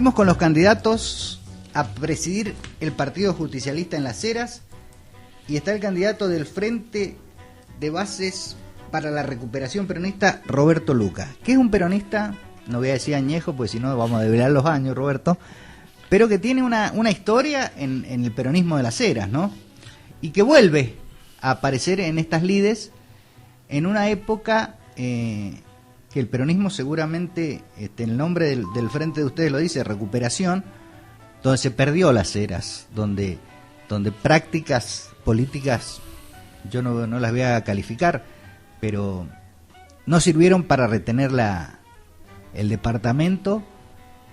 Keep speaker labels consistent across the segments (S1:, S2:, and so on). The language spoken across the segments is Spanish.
S1: Seguimos con los candidatos a presidir el Partido Justicialista en Las Heras, y está el candidato del Frente de Bases para la Recuperación Peronista, Roberto Luca, que es un peronista, no voy a decir añejo, pues si no vamos a develar los años, Roberto, pero que tiene una historia en el peronismo de Las Heras, ¿no? Y que vuelve a aparecer en estas lides en una época que el peronismo seguramente, el nombre del frente de ustedes lo dice, recuperación, donde se perdió Las Heras, donde prácticas políticas, yo no las voy a calificar, pero no sirvieron para retener el departamento,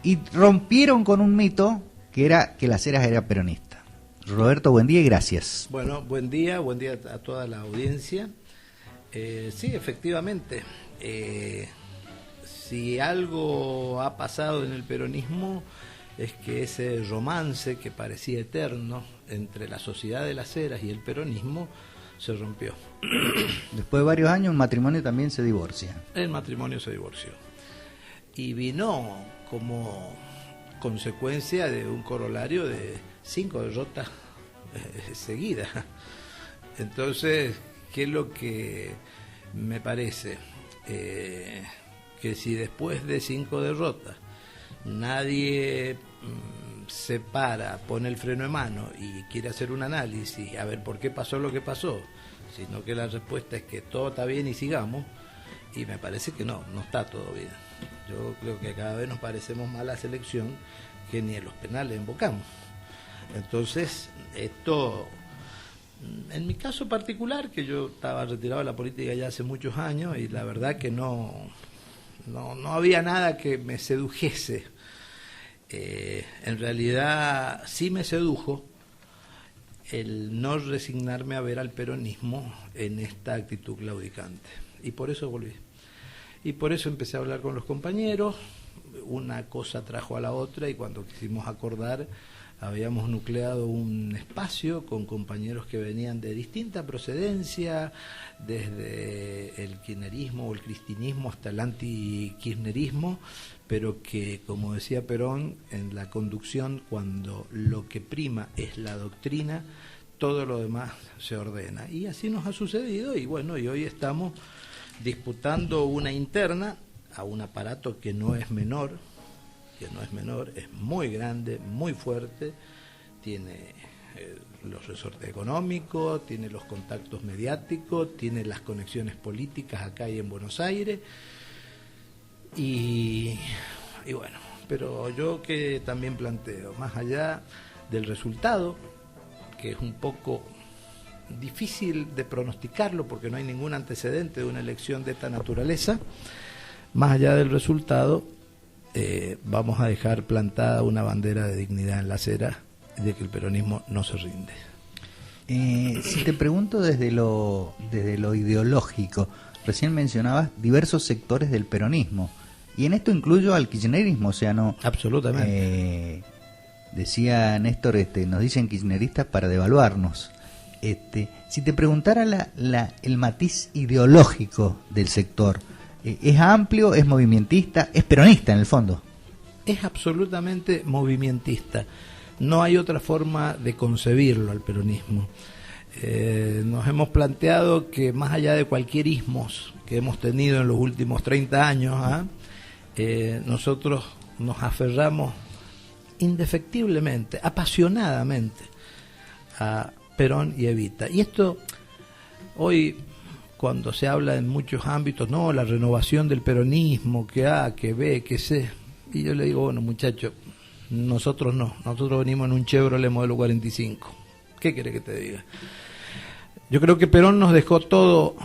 S1: y rompieron con un mito que era que Las Heras era peronista. Roberto, buen día y gracias.
S2: Bueno, buen día a toda la audiencia. Sí, efectivamente, si algo ha pasado en el peronismo es que ese romance que parecía eterno entre la sociedad de Las Heras y el peronismo se rompió.
S1: Después de varios años, un matrimonio también se divorcia.
S2: El matrimonio se divorció. Y vino como consecuencia de un corolario de 5 derrotas seguidas. Entonces, ¿qué es lo que me parece? Que si después de 5 derrotas nadie se para, pone el freno de mano y quiere hacer un análisis, a ver por qué pasó lo que pasó, sino que la respuesta es que todo está bien y sigamos, y me parece que no está todo bien. Yo creo que cada vez nos parecemos más a la selección que ni en los penales invocamos. Entonces, esto, en mi caso particular, que yo estaba retirado de la política ya hace muchos años, y la verdad que no había nada que me sedujese. En realidad sí me sedujo el no resignarme a ver al peronismo en esta actitud claudicante, y por eso volví. Y por eso empecé a hablar con los compañeros, una cosa trajo a la otra, y cuando quisimos acordar, habíamos nucleado un espacio con compañeros que venían de distinta procedencia, desde el kirchnerismo o el cristinismo hasta el anti-kirchnerismo, pero que, como decía Perón, en la conducción, cuando lo que prima es la doctrina, todo lo demás se ordena. Y así nos ha sucedido, y bueno, y hoy estamos disputando una interna a un aparato que no es menor, es muy grande, muy fuerte, tiene los resortes económicos, tiene los contactos mediáticos, tiene las conexiones políticas acá y en Buenos Aires, y bueno, pero yo que también planteo, más allá del resultado, que es un poco difícil de pronosticarlo porque no hay ningún antecedente de una elección de esta naturaleza, más allá del resultado, vamos a dejar plantada una bandera de dignidad en Las Heras, de que el peronismo no se rinde.
S1: Si te pregunto desde lo ideológico, recién mencionabas diversos sectores del peronismo, y en esto incluyo al kirchnerismo, o sea, no...
S2: Absolutamente.
S1: Decía Néstor, nos dicen kirchneristas para devaluarnos. Si te preguntara el matiz ideológico del sector, ¿es amplio, es movimentista, es peronista en el fondo?
S2: Es absolutamente movimentista. No hay otra forma de concebirlo al peronismo. Nos hemos planteado que más allá de cualquier ismos que hemos tenido en los últimos 30 años, nosotros nos aferramos indefectiblemente, apasionadamente a Perón y Evita. Y esto hoy, cuando se habla en muchos ámbitos, no, la renovación del peronismo, que A, que B, que C, y yo le digo, bueno, muchachos, nosotros venimos en un Chevrolet modelo 45. ¿Qué quiere que te diga? Yo creo que Perón nos dejó todo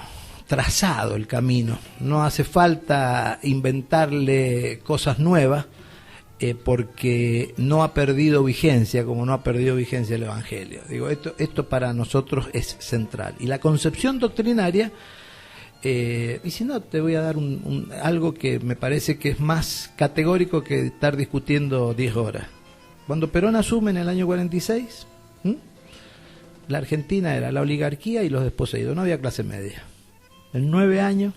S2: trazado, el camino. No hace falta inventarle cosas nuevas, porque no ha perdido vigencia, como no ha perdido vigencia el Evangelio. Digo, esto para nosotros es central. Y la concepción doctrinaria, y si no, te voy a dar algo que me parece que es más categórico que estar discutiendo 10 horas. Cuando Perón asume en el año 46, la Argentina era la oligarquía y los desposeídos, no había clase media. En 9 años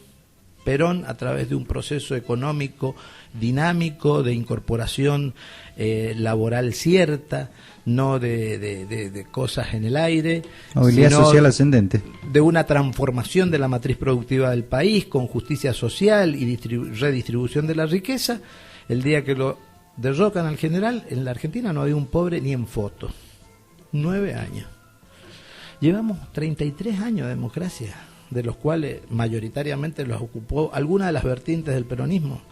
S2: Perón, a través de un proceso económico dinámico, de incorporación laboral cierta, no de cosas en el aire,
S1: movilidad social ascendente,
S2: de una transformación de la matriz productiva del país con justicia social y redistribución de la riqueza. El día que lo derrocan al general, en la Argentina no había un pobre ni en foto. 9 años. Llevamos 33 años de democracia, de los cuales mayoritariamente los ocupó alguna de las vertientes del peronismo,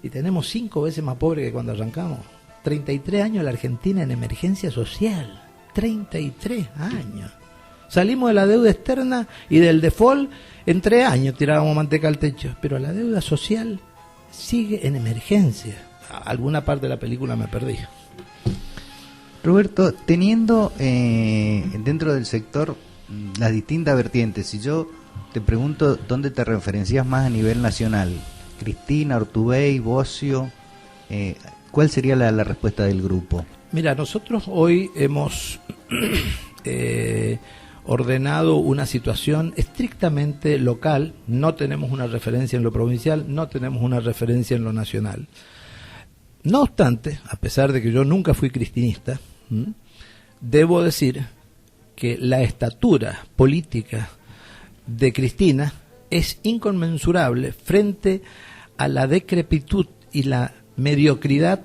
S2: y tenemos 5 veces más pobres que cuando arrancamos. 33 años la Argentina en emergencia social, 33 años. Salimos de la deuda externa y del default en 3 años tirábamos manteca al techo, pero la deuda social sigue en emergencia. Alguna parte de la película me perdí.
S1: Roberto, teniendo dentro del sector las distintas vertientes, si yo te pregunto dónde te referencias más a nivel nacional, Cristina, Urtubey, Bocio, ¿cuál sería la respuesta del grupo?
S2: Mira, nosotros hoy hemos ordenado una situación estrictamente local, no tenemos una referencia en lo provincial, no tenemos una referencia en lo nacional. No obstante, a pesar de que yo nunca fui cristinista, debo decir que la estatura política de Cristina es inconmensurable frente a la decrepitud y la mediocridad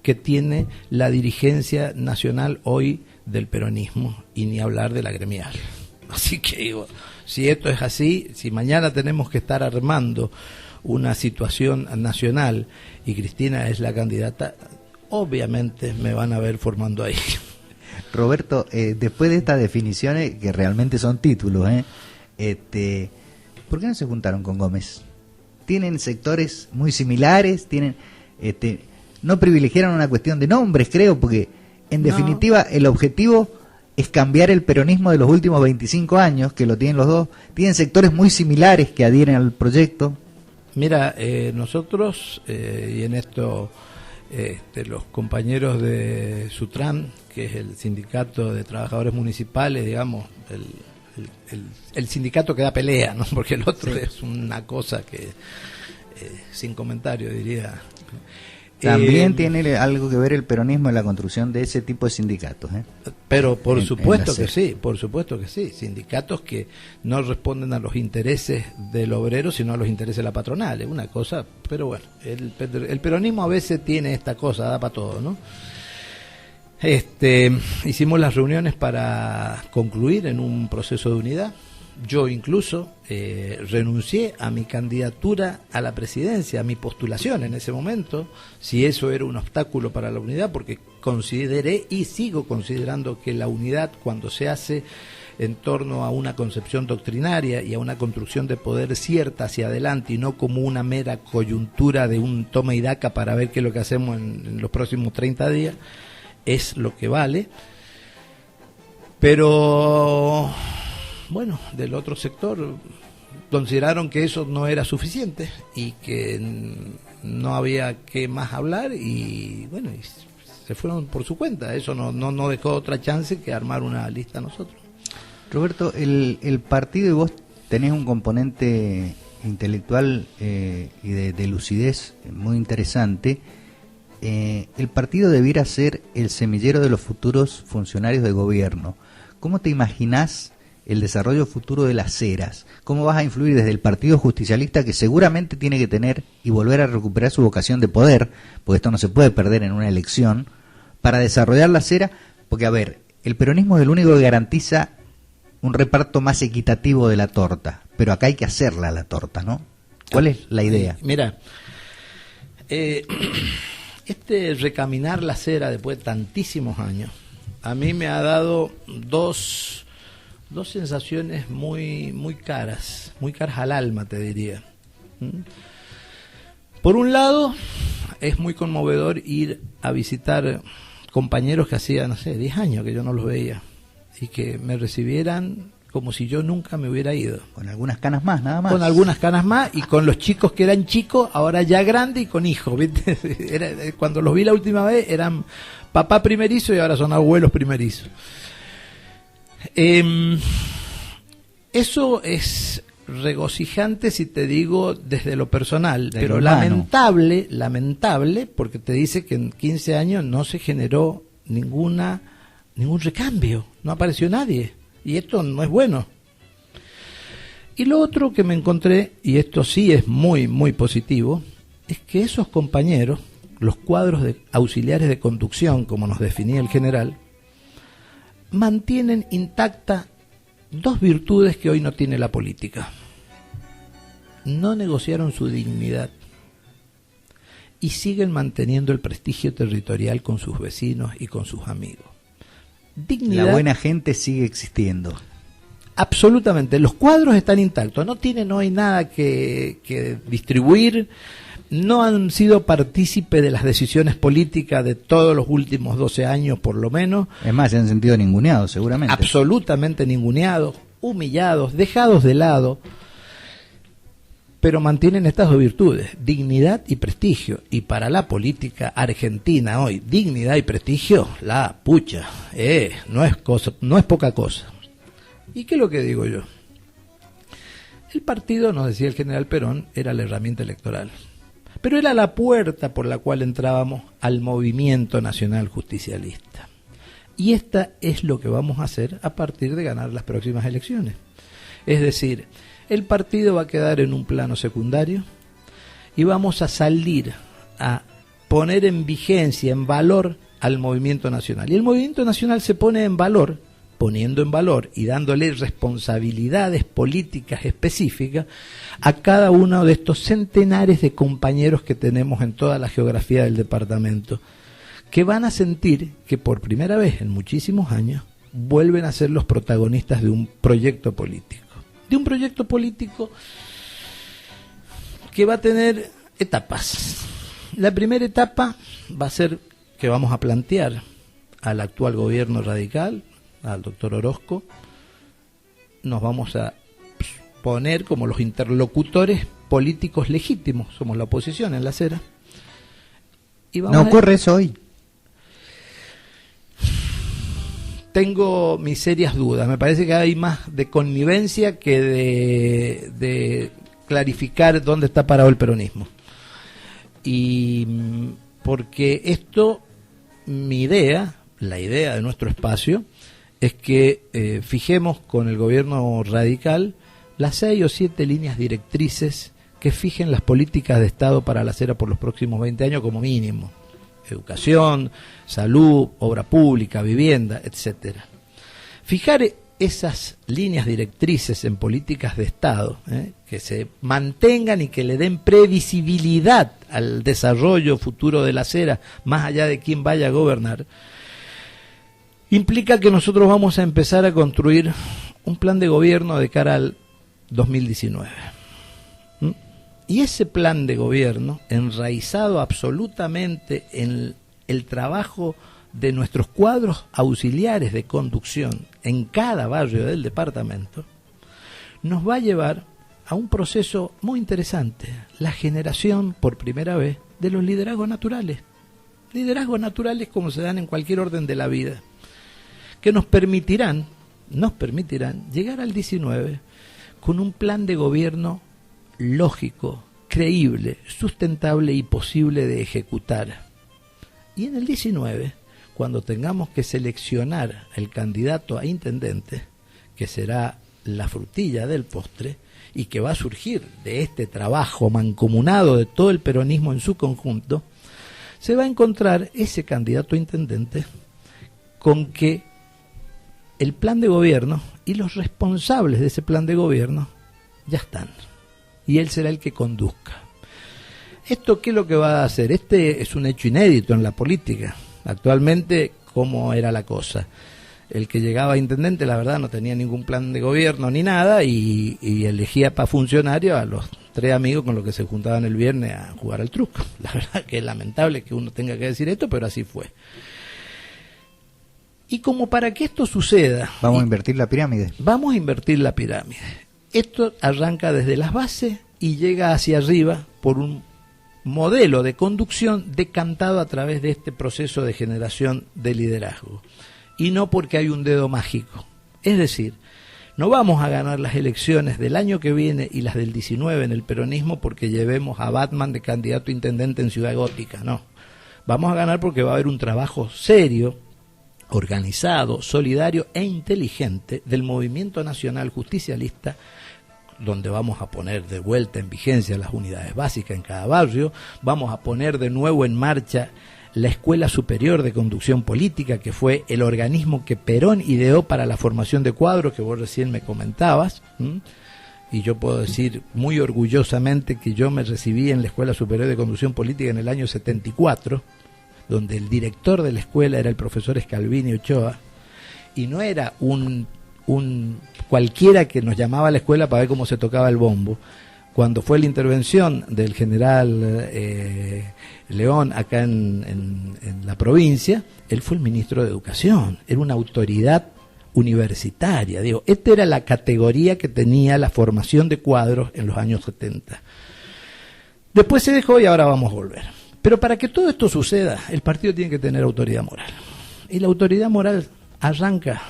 S2: que tiene la dirigencia nacional hoy del peronismo, y ni hablar de la gremial. Así que digo, si esto es así, si mañana tenemos que estar armando una situación nacional y Cristina es la candidata, obviamente me van a ver formando ahí.
S1: Roberto, después de estas definiciones, que realmente son títulos, ¿por qué no se juntaron con Gómez? Tienen sectores muy similares, no privilegiaron una cuestión de nombres, creo, porque en definitiva el objetivo es cambiar el peronismo de los últimos 25 años, que lo tienen los dos, tienen sectores muy similares que adhieren al proyecto.
S2: Mira, nosotros, y en esto los compañeros de Sutran, que es el sindicato de trabajadores municipales, digamos, el sindicato que da pelea, ¿no? Porque el otro sí es una cosa que, sin comentario diría.
S1: También tiene algo que ver el peronismo en la construcción de ese tipo de sindicatos,
S2: Pero por supuesto que sí, por supuesto que sí. Sindicatos que no responden a los intereses del obrero, sino a los intereses de la patronal. Es una cosa, pero bueno, el peronismo a veces tiene esta cosa, da para todo, ¿no? Hicimos las reuniones para concluir en un proceso de unidad. Yo incluso renuncié a mi candidatura a la presidencia, a mi postulación en ese momento, si eso era un obstáculo para la unidad, porque consideré y sigo considerando que la unidad, cuando se hace en torno a una concepción doctrinaria y a una construcción de poder cierta hacia adelante y no como una mera coyuntura de un toma y daca para ver qué es lo que hacemos en los próximos 30 días, es lo que vale. Pero bueno, del otro sector consideraron que eso no era suficiente y que no había que más hablar, y bueno, y se fueron por su cuenta. Eso no dejó otra chance que armar una lista nosotros.
S1: Roberto, el partido, y vos tenés un componente intelectual y de lucidez muy interesante. El partido debiera ser el semillero de los futuros funcionarios de gobierno. ¿Cómo te imaginás el desarrollo futuro de las Heras? ¿Cómo vas a influir desde el Partido Justicialista, que seguramente tiene que tener y volver a recuperar su vocación de poder, porque esto no se puede perder en una elección, para desarrollar las Heras? Porque, a ver, el peronismo es el único que garantiza un reparto más equitativo de la torta, pero acá hay que hacerla la torta, ¿no? ¿Cuál es la idea?
S2: Mira, recaminar la cera después de tantísimos años, a mí me ha dado dos sensaciones muy caras al alma, te diría. Por un lado, es muy conmovedor ir a visitar compañeros que hacía, no sé, 10 años que yo no los veía, y que me recibieran como si yo nunca me hubiera ido.
S1: Con algunas canas más, nada más.
S2: Con algunas canas más, y con los chicos que eran chicos, ahora ya grandes y con hijos, ¿viste? Cuando los vi la última vez, eran papá primerizo y ahora son abuelos primerizos. Eso es regocijante si te digo desde lo personal,
S1: de
S2: pero
S1: lo humano.
S2: lamentable porque te dice que en 15 años no se generó ningún recambio, no apareció nadie, y esto no es bueno. Y lo otro que me encontré, y esto sí es muy, muy positivo, es que esos compañeros, los cuadros de auxiliares de conducción, como nos definía el general, mantienen intacta dos virtudes que hoy no tiene la política. No negociaron su dignidad y siguen manteniendo el prestigio territorial con sus vecinos y con sus amigos. Dignidad,
S1: la buena gente sigue existiendo.
S2: Absolutamente, los cuadros están intactos, no hay nada que distribuir, no han sido partícipe de las decisiones políticas de todos los últimos 12 años por lo menos.
S1: Es más, se han sentido ninguneados seguramente.
S2: Absolutamente ninguneados, humillados, dejados de lado, pero mantienen estas dos virtudes, dignidad y prestigio. Y para la política argentina hoy, dignidad y prestigio, la pucha, no es poca cosa. ¿Y qué es lo que digo yo? El partido, nos decía el general Perón, era la herramienta electoral, pero era la puerta por la cual entrábamos al movimiento nacional justicialista. Y esta es lo que vamos a hacer a partir de ganar las próximas elecciones. Es decir, el partido va a quedar en un plano secundario y vamos a salir a poner en vigencia, en valor al movimiento nacional. Y el movimiento nacional se pone en valor, poniendo en valor y dándole responsabilidades políticas específicas a cada uno de estos centenares de compañeros que tenemos en toda la geografía del departamento, que van a sentir que por primera vez en muchísimos años vuelven a ser los protagonistas de un proyecto político. De un proyecto político que va a tener etapas. La primera etapa va a ser que vamos a plantear al actual gobierno radical, al doctor Orozco, nos vamos a poner como los interlocutores políticos legítimos, somos la oposición en la acera. Y vamos
S1: ¿No ocurre eso hoy?
S2: Tengo mis serias dudas, me parece que hay más de connivencia que de clarificar dónde está parado el peronismo. Y porque esto, mi idea, la idea de nuestro espacio, es que fijemos con el gobierno radical las 6 o 7 líneas directrices que fijen las políticas de Estado para la acera por los próximos 20 años como mínimo. Educación, salud, obra pública, vivienda, etcétera. Fijar esas líneas directrices en políticas de Estado, que se mantengan y que le den previsibilidad al desarrollo futuro de la acera, más allá de quién vaya a gobernar, implica que nosotros vamos a empezar a construir un plan de gobierno de cara al 2019. Y ese plan de gobierno, enraizado absolutamente en el trabajo de nuestros cuadros auxiliares de conducción en cada barrio del departamento, nos va a llevar a un proceso muy interesante, la generación por primera vez de los liderazgos naturales como se dan en cualquier orden de la vida, que nos permitirán llegar al 19 con un plan de gobierno lógico, creíble, sustentable y posible de ejecutar. Y en el 19, cuando tengamos que seleccionar el candidato a intendente, que será la frutilla del postre y que va a surgir de este trabajo mancomunado de todo el peronismo en su conjunto, se va a encontrar ese candidato a intendente con que el plan de gobierno y los responsables de ese plan de gobierno ya están. Y él será el que conduzca. ¿Esto qué es lo que va a hacer? Este es un hecho inédito en la política. Actualmente, ¿cómo era la cosa? El que llegaba a intendente, la verdad, no tenía ningún plan de gobierno ni nada y elegía para funcionario a los 3 amigos con los que se juntaban el viernes a jugar al truco. La verdad que es lamentable que uno tenga que decir esto, pero así fue. Y como para que esto suceda...
S1: Vamos a invertir la pirámide.
S2: Vamos a invertir la pirámide. Esto arranca desde las bases y llega hacia arriba por un modelo de conducción decantado a través de este proceso de generación de liderazgo. Y no porque hay un dedo mágico. Es decir, No vamos a ganar las elecciones del año que viene y las del 19 en el peronismo porque llevemos a Batman de candidato a intendente en Ciudad Gótica, no. Vamos a ganar porque va a haber un trabajo serio, organizado, solidario e inteligente del movimiento nacional justicialista, donde vamos a poner de vuelta en vigencia las unidades básicas en cada barrio, vamos a poner de nuevo en marcha la Escuela Superior de Conducción Política, que fue el organismo que Perón ideó para la formación de cuadros que vos recién me comentabas, y yo puedo decir muy orgullosamente que yo me recibí en la Escuela Superior de Conducción Política en el año 74, donde el director de la escuela era el profesor Scalvini Ochoa, y no era un cualquiera que nos llamaba a la escuela para ver cómo se tocaba el bombo. Cuando fue la intervención del general León acá en la provincia, él fue el ministro de Educación, era una autoridad universitaria. Digo, esta era la categoría que tenía la formación de cuadros en los años 70. Después se dejó y ahora vamos a volver. Pero para que todo esto suceda, el partido tiene que tener autoridad moral. Y la autoridad moral arranca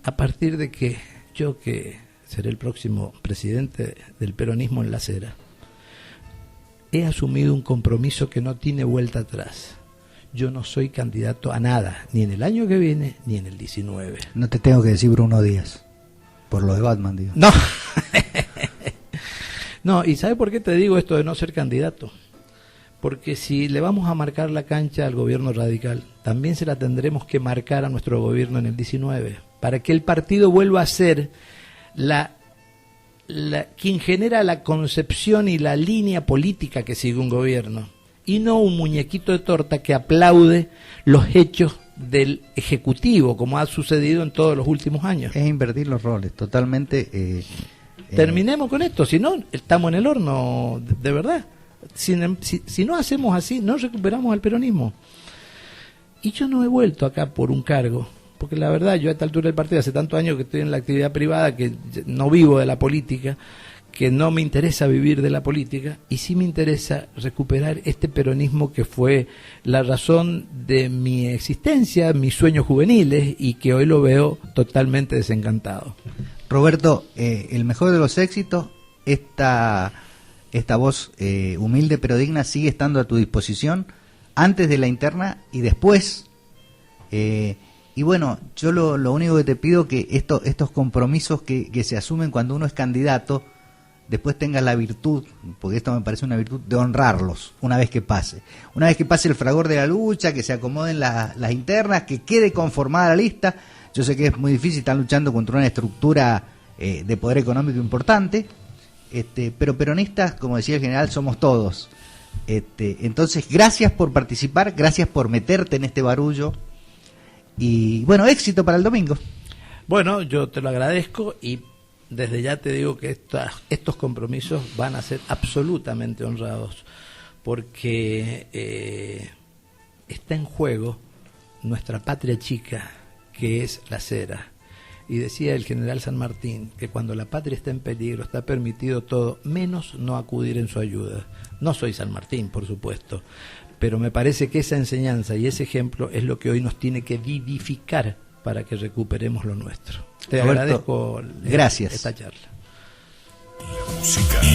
S2: a partir de que yo, que seré el próximo presidente del peronismo en Las Heras, he asumido un compromiso que no tiene vuelta atrás. Yo no soy candidato a nada, ni en el año que viene, ni en el 19.
S1: No te tengo que decir Bruno Díaz, por lo de Batman, digo.
S2: No. No, ¿y sabe por qué te digo esto de no ser candidato? Porque si le vamos a marcar la cancha al gobierno radical, también se la tendremos que marcar a nuestro gobierno en el 19, para que el partido vuelva a ser quien genera la concepción y la línea política que sigue un gobierno, y no un muñequito de torta que aplaude los hechos del Ejecutivo, como ha sucedido en todos los últimos años.
S1: Es invertir los roles, totalmente.
S2: Terminemos con esto, si no, estamos en el horno, de verdad. Si no hacemos así, no recuperamos al peronismo. Y yo no he vuelto acá por un cargo, porque la verdad, yo a esta altura del partido, hace tantos años que estoy en la actividad privada, que no vivo de la política, que no me interesa vivir de la política, y sí me interesa recuperar este peronismo que fue la razón de mi existencia, mis sueños juveniles, y que hoy lo veo totalmente desencantado.
S1: Roberto, el mejor de los éxitos, esta voz humilde pero digna sigue estando a tu disposición antes de la interna y después. Y bueno, yo lo único que te pido que estos compromisos que se asumen cuando uno es candidato, después tengas la virtud, porque esto me parece una virtud, de honrarlos una vez que pase. Una vez que pase el fragor de la lucha, que se acomoden las internas, que quede conformada la lista. Yo sé que es muy difícil, están luchando contra una estructura de poder económico importante, pero peronistas, como decía el general, somos todos. Entonces, gracias por participar, gracias por meterte en este barullo. Y bueno, éxito para el domingo.
S2: Bueno, yo te lo agradezco y desde ya te digo que estos compromisos van a ser absolutamente honrados, porque está en juego nuestra patria chica, que es Las Heras. Y decía el general San Martín que cuando la patria está en peligro está permitido todo, menos no acudir en su ayuda. No soy San Martín, por supuesto, pero me parece que esa enseñanza y ese ejemplo es lo que hoy nos tiene que vivificar para que recuperemos lo nuestro. Te
S1: Roberto,
S2: agradezco
S1: gracias.
S2: Esta charla.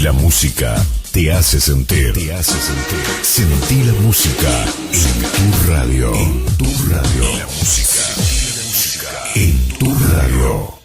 S3: La música te hace sentir. Sentí la música en tu radio. La música en tu radio.